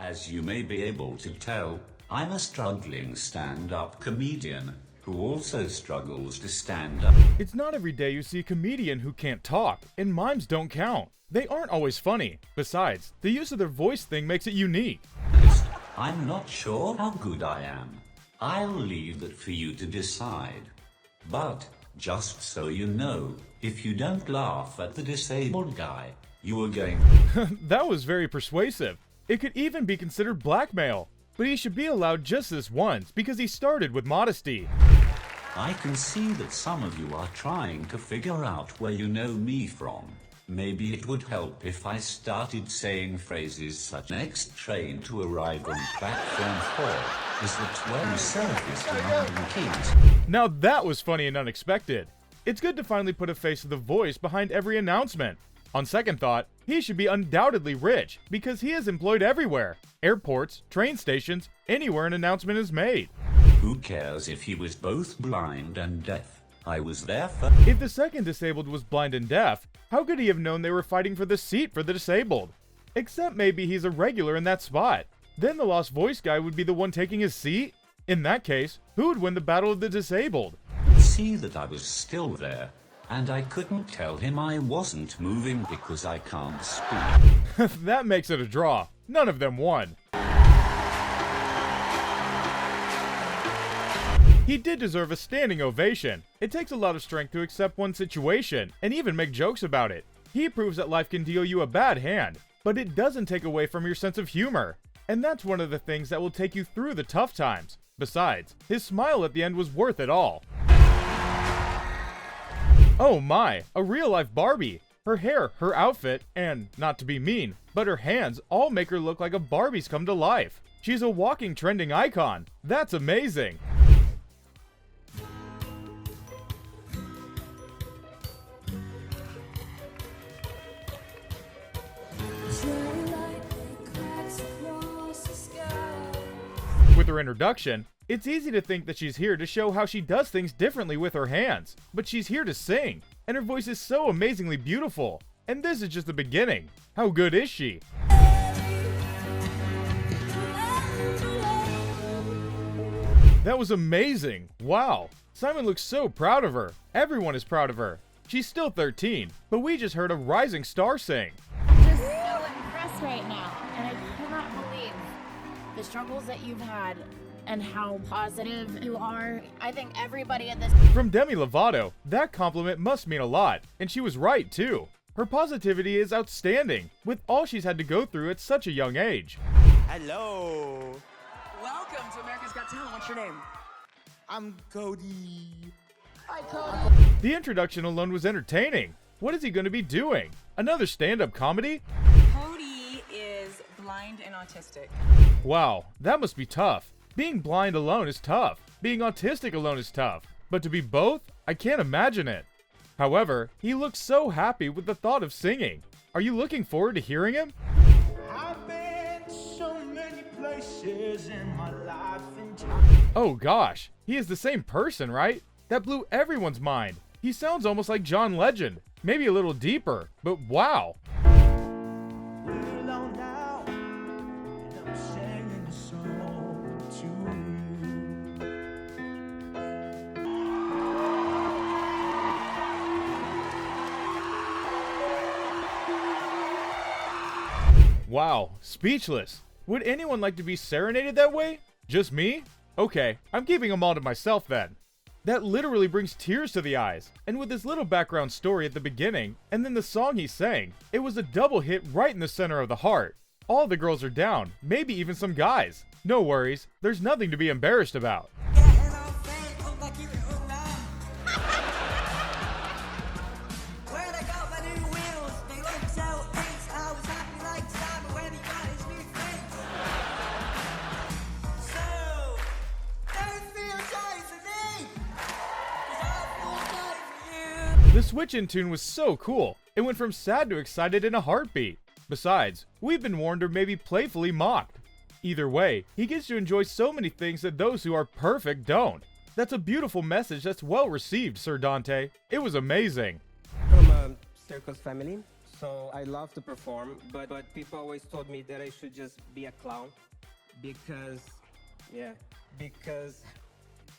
As you may be able to tell, I'm a struggling stand-up comedian who also struggles to stand up. It's not every day you see a comedian who can't talk, and mimes don't count. They aren't always funny. Besides, the use of their voice thing makes it unique. I'm not sure how good I am. I'll leave that for you to decide. But, just so you know, if you don't laugh at the disabled guy, you are going... That was very persuasive. It could even be considered blackmail. But he should be allowed just this once, because he started with modesty. I can see that some of you are trying to figure out where you know me from. Maybe it would help if I started saying phrases such next train to arrive on platform 4 is the 12 service to London Keys. Now that was funny and unexpected. It's good to finally put a face to the voice behind every announcement. On second thought, he should be undoubtedly rich because he is employed everywhere. Airports, train stations, anywhere an announcement is made. Who cares if he was both blind and deaf? I was there for... If the second disabled was blind and deaf, how could he have known they were fighting for the seat for the disabled? Except maybe he's a regular in that spot. Then the lost voice guy would be the one taking his seat? In that case, who would win the battle of the disabled? See that I was still there, and I couldn't tell him I wasn't moving because I can't speak. That makes it a draw. None of them won. He did deserve a standing ovation. It takes a lot of strength to accept one situation and even make jokes about it. He proves that life can deal you a bad hand, but it doesn't take away from your sense of humor. And that's one of the things that will take you through the tough times. Besides, his smile at the end was worth it all. Oh my, a real-life Barbie. Her hair, her outfit, and, not to be mean, but her hands all make her look like a Barbie's come to life. She's a walking trending icon. That's amazing. With her introduction, it's easy to think that she's here to show how she does things differently with her hands, but she's here to sing, and her voice is so amazingly beautiful. And this is just the beginning. How good is she? That was amazing. Wow. Simon looks so proud of her. Everyone is proud of her. She's still 13, but we just heard a rising star sing. I'm just so impressed right now, and I cannot believe the struggles that you've had and how positive you are. I think everybody in this... From Demi Lovato, that compliment must mean a lot, and she was right too. Her positivity is outstanding, with all she's had to go through at such a young age. Hello. Welcome to America's Got Talent. What's your name? I'm Cody. Hi, Cody. The introduction alone was entertaining. What is he going to be doing? Another stand-up comedy? Cody is blind and autistic. Wow, that must be tough. Being blind alone is tough. Being autistic alone is tough. But to be both? I can't imagine it. However, he looks so happy with the thought of singing. Are you looking forward to hearing him? I've been to so many places in my life and Oh gosh, he is the same person, right? That blew everyone's mind. He sounds almost like John Legend. Maybe a little deeper, but wow. we're alone now, and I'm singing a song to you. Wow, speechless. Would anyone like to be serenaded that way? Just me? Okay, I'm keeping them all to myself then. That literally brings tears to the eyes, and with his little background story at the beginning, and then the song he sang, it was a double hit right in the center of the heart. All the girls are down, maybe even some guys. No worries, there's nothing to be embarrassed about. The switch-in tune was so cool, it went from sad to excited in a heartbeat. Besides, we've been warned or maybe playfully mocked. Either way, he gets to enjoy so many things that those who are perfect don't. That's a beautiful message that's well received, Sir Dante. It was amazing. From a circus family, So I love to perform, but people always told me that I should just be a clown because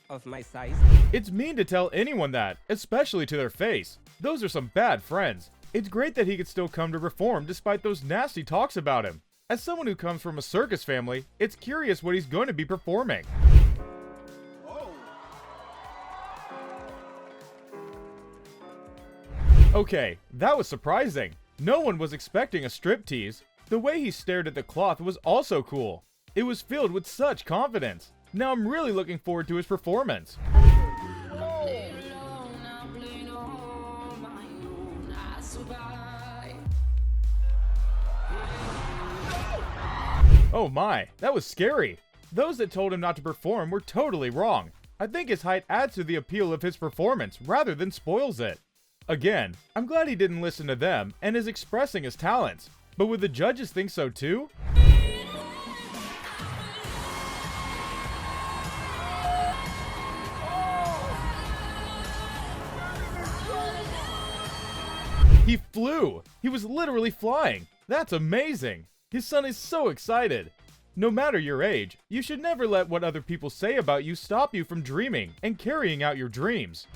of my size. It's mean to tell anyone that, especially to their face. Those are some bad friends. It's great that he could still come to perform despite those nasty talks about him. As someone who comes from a circus family, it's curious what he's going to be performing. Okay, that was surprising. No one was expecting a striptease. The way he stared at the cloth was also cool. It was filled with such confidence. Now I'm really looking forward to his performance. Oh my, that was scary. Those that told him not to perform were totally wrong. I think his height adds to the appeal of his performance rather than spoils it. Again, I'm glad he didn't listen to them and is expressing his talents. But would the judges think so too? He flew! He was literally flying! That's amazing! His son is so excited! No matter your age, you should never let what other people say about you stop you from dreaming and carrying out your dreams.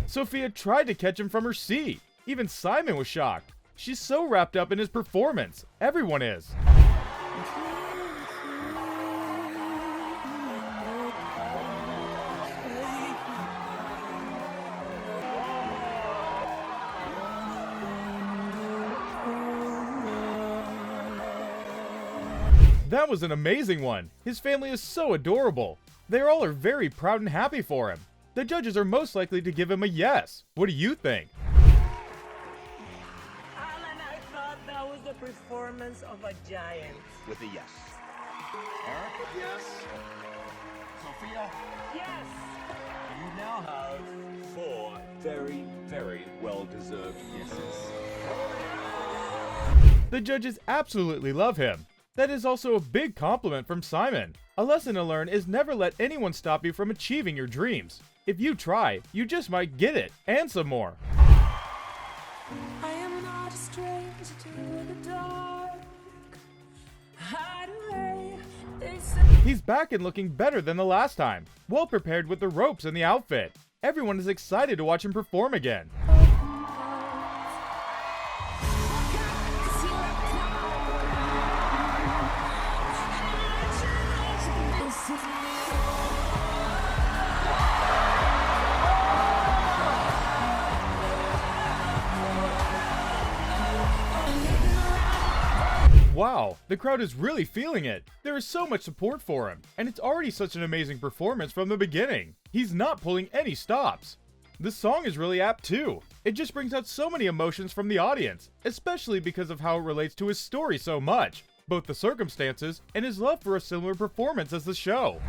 Sophia tried to catch him from her seat. Even Simon was shocked. She's so wrapped up in his performance. Everyone is. That was an amazing one. His family is so adorable. They all are very proud and happy for him. The judges are most likely to give him a yes. What do you think? Alan, I thought that was the performance of a giant. With a yes. Erica, yes? Sophia? Yes! You now have 4 very, very well-deserved yeses. The judges absolutely love him. That is also a big compliment from Simon. A lesson to learn is never let anyone stop you from achieving your dreams. If you try, you just might get it, and some more. I am not a stranger to the dark. Hide away, they say. He's back and looking better than the last time. Well prepared with the ropes and the outfit. Everyone is excited to watch him perform again. Wow, the crowd is really feeling it. There is so much support for him, and it's already such an amazing performance from the beginning. He's not pulling any stops. The song is really apt too. It just brings out so many emotions from the audience, especially because of how it relates to his story so much, both the circumstances and his love for a similar performance as the show.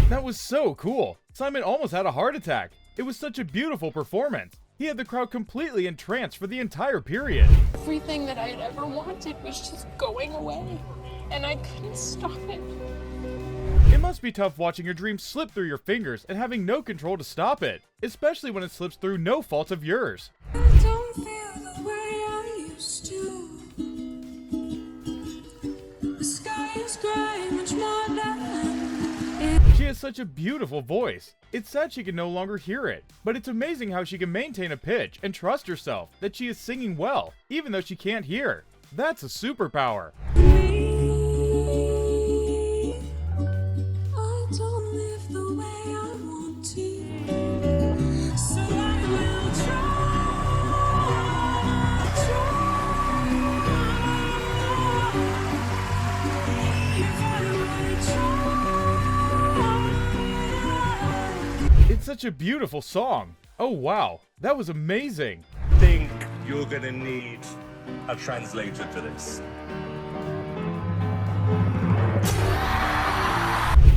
That was so cool. Simon almost had a heart attack. It was such a beautiful performance. He had the crowd completely entranced for the entire period. Everything that I had ever wanted was just going away, and I couldn't stop it. It must be tough watching your dream slip through your fingers and having no control to stop it, especially when it slips through no fault of yours. I don't feel the way I used to. The sky is gray, much more than. She has such a beautiful voice. It's sad she can no longer hear it, but it's amazing how she can maintain a pitch and trust herself that she is singing well, even though she can't hear. That's a superpower. I don't live the way I want to, so I will try. It's such a beautiful song. Oh wow, that was amazing. Think you're gonna need a translator for this.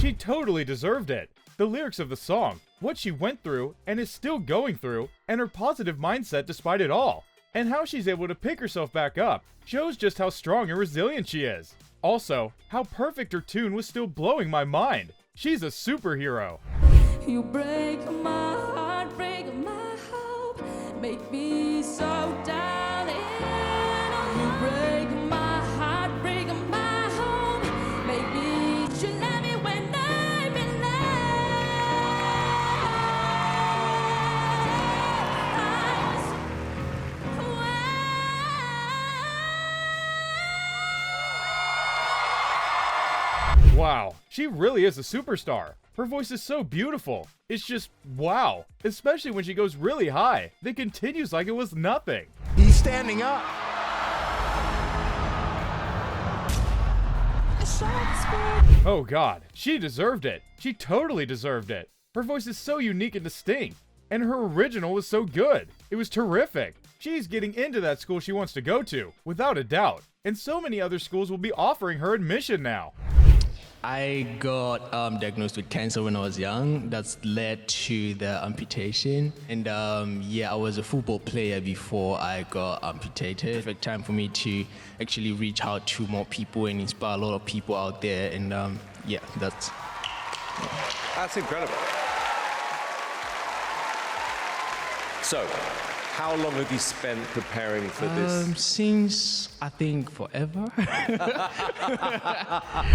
She totally deserved it. The lyrics of the song, what she went through and is still going through, and her positive mindset despite it all, and how she's able to pick herself back up shows just how strong and resilient she is. Also, how perfect her tune was still blowing my mind. She's a superhero. You break my heart, break my hope, make me so down and you break my heart, break my hope, make me you love me when I'm in love. Wow, she really is a superstar. Her voice is so beautiful. It's just wow, especially when she goes really high, then continues like it was nothing. He's standing up. Oh god, she deserved it. She totally deserved it. Her voice is so unique and distinct, and her original was so good. It was terrific. She's getting into that school she wants to go to, without a doubt, and so many other schools will be offering her admission now. I got diagnosed with cancer when I was young. That's led to the amputation. And yeah, I was a football player before I got amputated. Perfect time for me to actually reach out to more people and inspire a lot of people out there. And yeah, that's incredible. So, how long have you spent preparing for this? Since, I think, forever.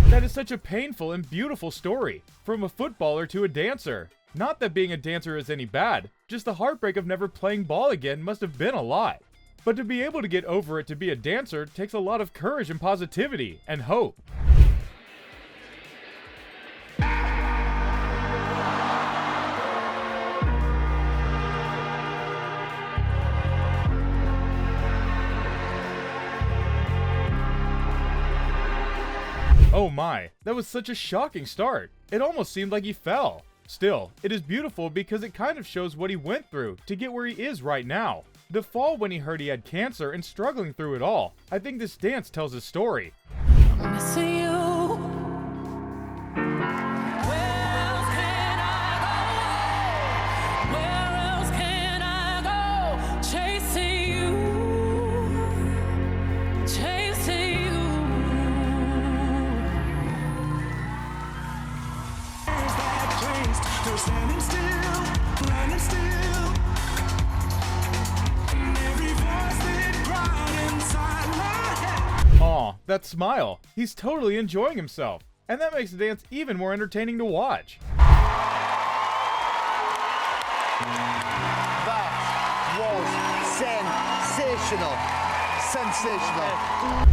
That is such a painful and beautiful story, from a footballer to a dancer. Not that being a dancer is any bad, just the heartbreak of never playing ball again must have been a lot. But to be able to get over it to be a dancer takes a lot of courage and positivity, and hope. Oh my, that was such a shocking start. It almost seemed like he fell. Still, it is beautiful because it kind of shows what he went through to get where he is right now. The fall when he heard he had cancer and struggling through it all. I think this dance tells his story. I'm missing you. Standing still, running still. Every voice that cried inside my head. Aw, that smile. He's totally enjoying himself. And that makes the dance even more entertaining to watch. That was sensational.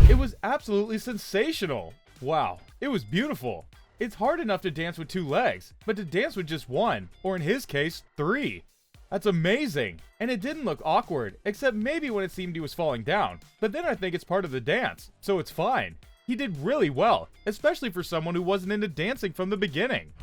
It was absolutely sensational. Wow, it was beautiful. It's hard enough to dance with 2 legs, but to dance with just 1, or in his case, 3. That's amazing. And it didn't look awkward, except maybe when it seemed he was falling down. But then I think it's part of the dance, so it's fine. He did really well, especially for someone who wasn't into dancing from the beginning.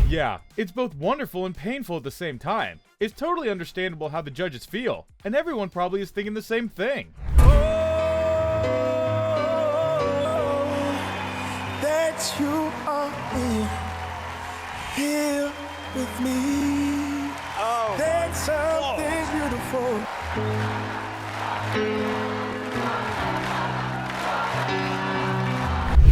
Yeah, it's both wonderful and painful at the same time. It's totally understandable how the judges feel, and everyone probably is thinking the same thing. That you are here with me. Oh, that's something beautiful.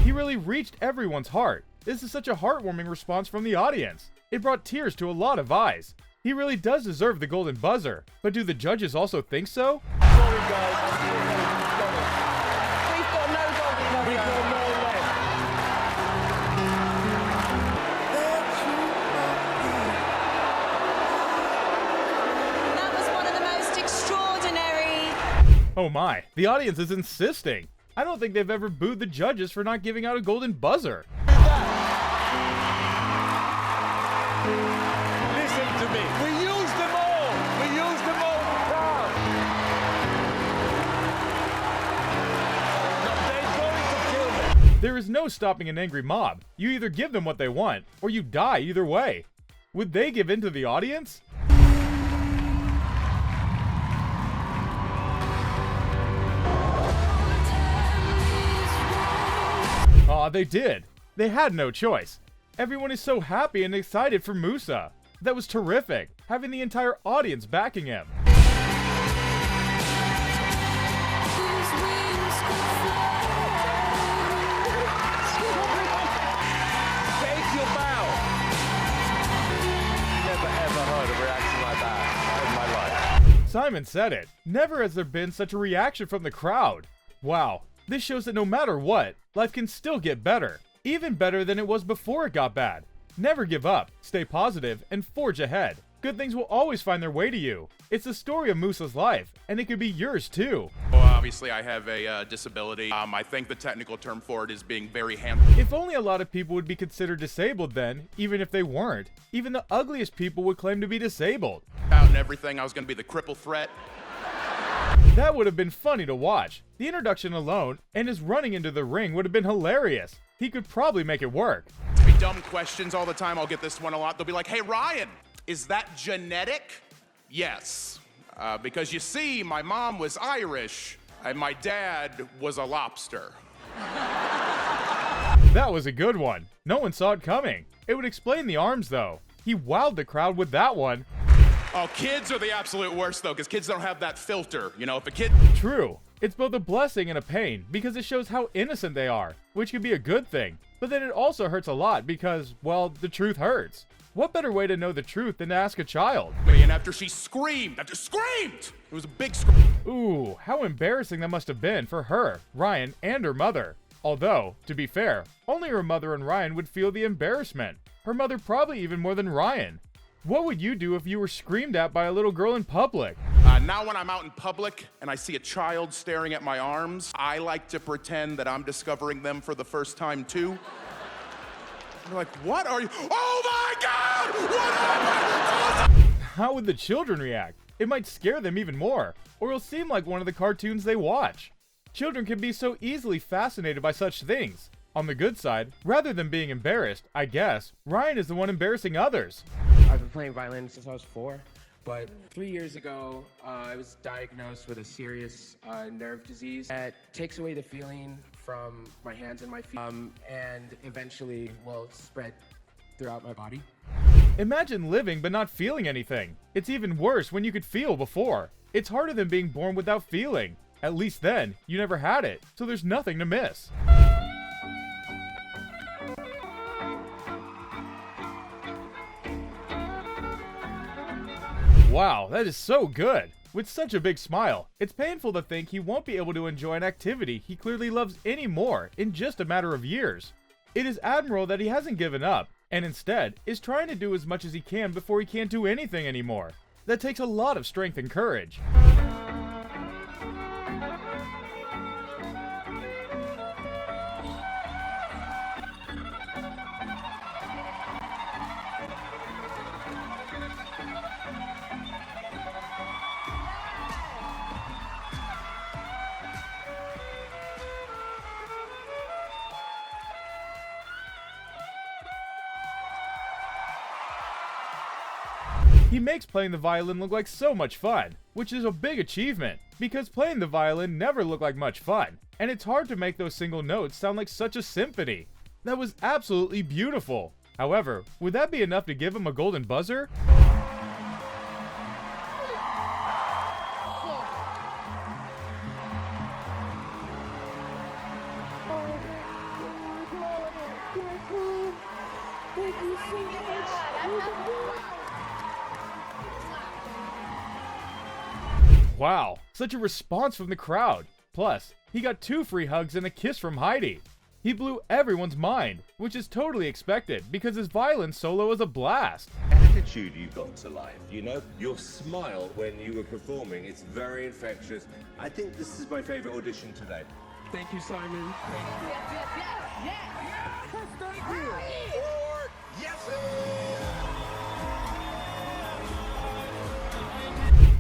He really reached everyone's heart. This is such a heartwarming response from the audience. It brought tears to a lot of eyes. He really does deserve the golden buzzer, but do the judges also think so? Sorry guys, we've got no golden buzzer. We've got no left. That was one of the most extraordinary. Oh my, the audience is insisting. I don't think they've ever booed the judges for not giving out a golden buzzer. Listen to me. We used them all. We used them all. They're going to kill me. There is no stopping an angry mob. You either give them what they want, or you die either way. Would they give in to the audience? Aw, they did. They had no choice. Everyone is so happy and excited for Musa. That was terrific, having the entire audience backing him. Take your bow. Never ever heard a reaction like that in my life. Simon said it. Never has there been such a reaction from the crowd. Wow, this shows that no matter what, life can still get better. Even better than it was before it got bad. Never give up, stay positive, and forge ahead. Good things will always find their way to you. It's the story of Musa's life, and it could be yours too. Well, obviously I have a disability. I think the technical term for it is being very handicapped. If only a lot of people would be considered disabled then, even if they weren't. Even the ugliest people would claim to be disabled. Out and everything, I was going to be the cripple threat. That would have been funny to watch. The introduction alone, and his running into the ring would have been hilarious. He could probably make it work. Be dumb questions all the time. I'll get this one a lot. They'll be like, hey, Ryan, is that genetic? Yes. Because you see, my mom was Irish, and my dad was a lobster. That was a good one. No one saw it coming. It would explain the arms, though. He wowed the crowd with that one. Oh, kids are the absolute worst, though, because kids don't have that filter. You know, if a kid... True. It's both a blessing and a pain, because it shows how innocent they are, which could be a good thing. But then it also hurts a lot because, well, the truth hurts. What better way to know the truth than to ask a child? And after she screamed, it was a big scream. Ooh, how embarrassing that must have been for her, Ryan, and her mother. Although, to be fair, only her mother and Ryan would feel the embarrassment. Her mother probably even more than Ryan. What would you do if you were screamed at by a little girl in public? Now when I'm out in public and I see a child staring at my arms, I like to pretend that I'm discovering them for the first time too. They're like, what are you? Oh my God! What happened? How would the children react? It might scare them even more, or it'll seem like one of the cartoons they watch. Children can be so easily fascinated by such things. On the good side, rather than being embarrassed, I guess, Ryan is the one embarrassing others. I've been playing violin since I was 4, but 3 years ago, I was diagnosed with a serious nerve disease that takes away the feeling from my hands and my feet, and eventually will spread throughout my body. Imagine living but not feeling anything. It's even worse when you could feel before. It's harder than being born without feeling. At least then, you never had it, so there's nothing to miss. Wow, that is so good! With such a big smile, it's painful to think he won't be able to enjoy an activity he clearly loves anymore in just a matter of years. It is admirable that he hasn't given up, and instead is trying to do as much as he can before he can't do anything anymore. That takes a lot of strength and courage. He makes playing the violin look like so much fun, which is a big achievement, because playing the violin never looked like much fun, and it's hard to make those single notes sound like such a symphony. That was absolutely beautiful. However, would that be enough to give him a golden buzzer? Wow, such a response from the crowd. Plus, he got 2 free hugs and a kiss from Heidi. He blew everyone's mind, which is totally expected because his violin solo was a blast. Attitude you got to life, you know? Your smile when you were performing, it's very infectious. I think this is my favorite audition today. Thank you, Simon.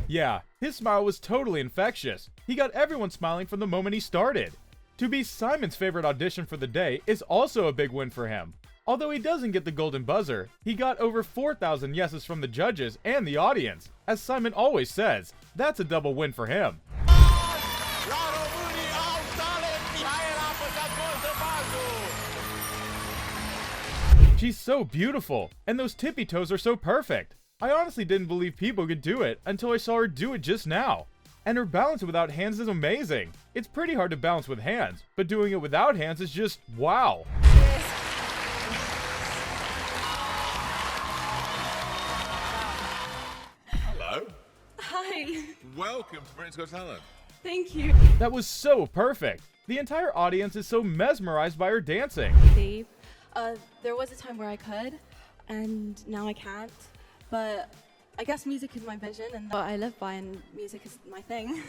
Yeah, his smile was totally infectious. He got everyone smiling from the moment he started. To be Simon's favorite audition for the day is also a big win for him. Although he doesn't get the golden buzzer, he got over 4,000 yeses from the judges and the audience. As Simon always says, that's a double win for him. She's so beautiful, and those tippy toes are so perfect. I honestly didn't believe people could do it until I saw her do it just now. And her balance without hands is amazing. It's pretty hard to balance with hands, but doing it without hands is just wow. Hello. Hi. Welcome to Britain's Got Talent. Thank you. That was so perfect. The entire audience is so mesmerized by her dancing. Dave, there was a time where I could, and now I can't. But I guess music is my vision, and what I live by, and music is my thing.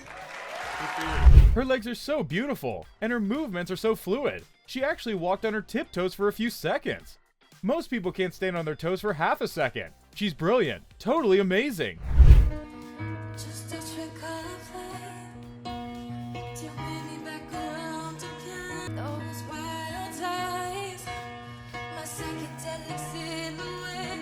Her legs are so beautiful, and her movements are so fluid. She actually walked on her tiptoes for a few seconds. Most people can't stand on their toes for half a second. She's brilliant, totally amazing. Just a trick I play to bring me back around again. Those wild eyes, my psychedelic silhouette.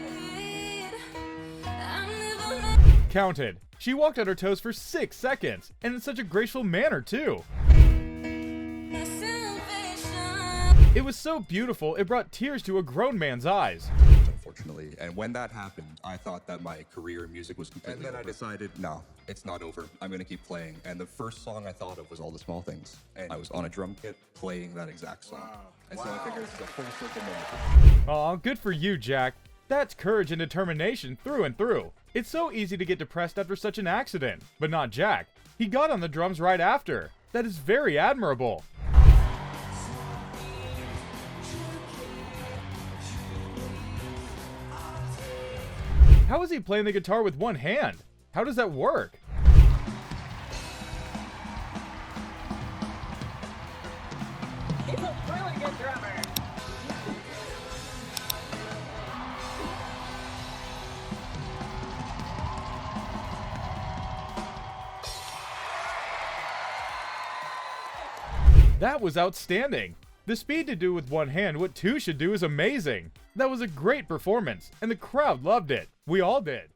I'm never Counted. She walked on her toes for 6 seconds, and in such a graceful manner too. my salvation. It was so beautiful, it brought tears to a grown man's eyes. Unfortunately, and when that happened, I thought that my career in music was completely over. I decided, no, it's not over. I'm gonna keep playing. And the first song I thought of was All the Small Things. And I was on a drum kit playing that exact song. Wow. And so I figured it's a full circle moment. Aw, good for you, Jack. That's courage and determination through and through. It's so easy to get depressed after such an accident, but not Jack. He got on the drums right after. That is very admirable. How is he playing the guitar with one hand? How does that work? He's a really good drummer. That was outstanding. The speed to do with one hand what two should do is amazing. That was a great performance, and the crowd loved it. We all did.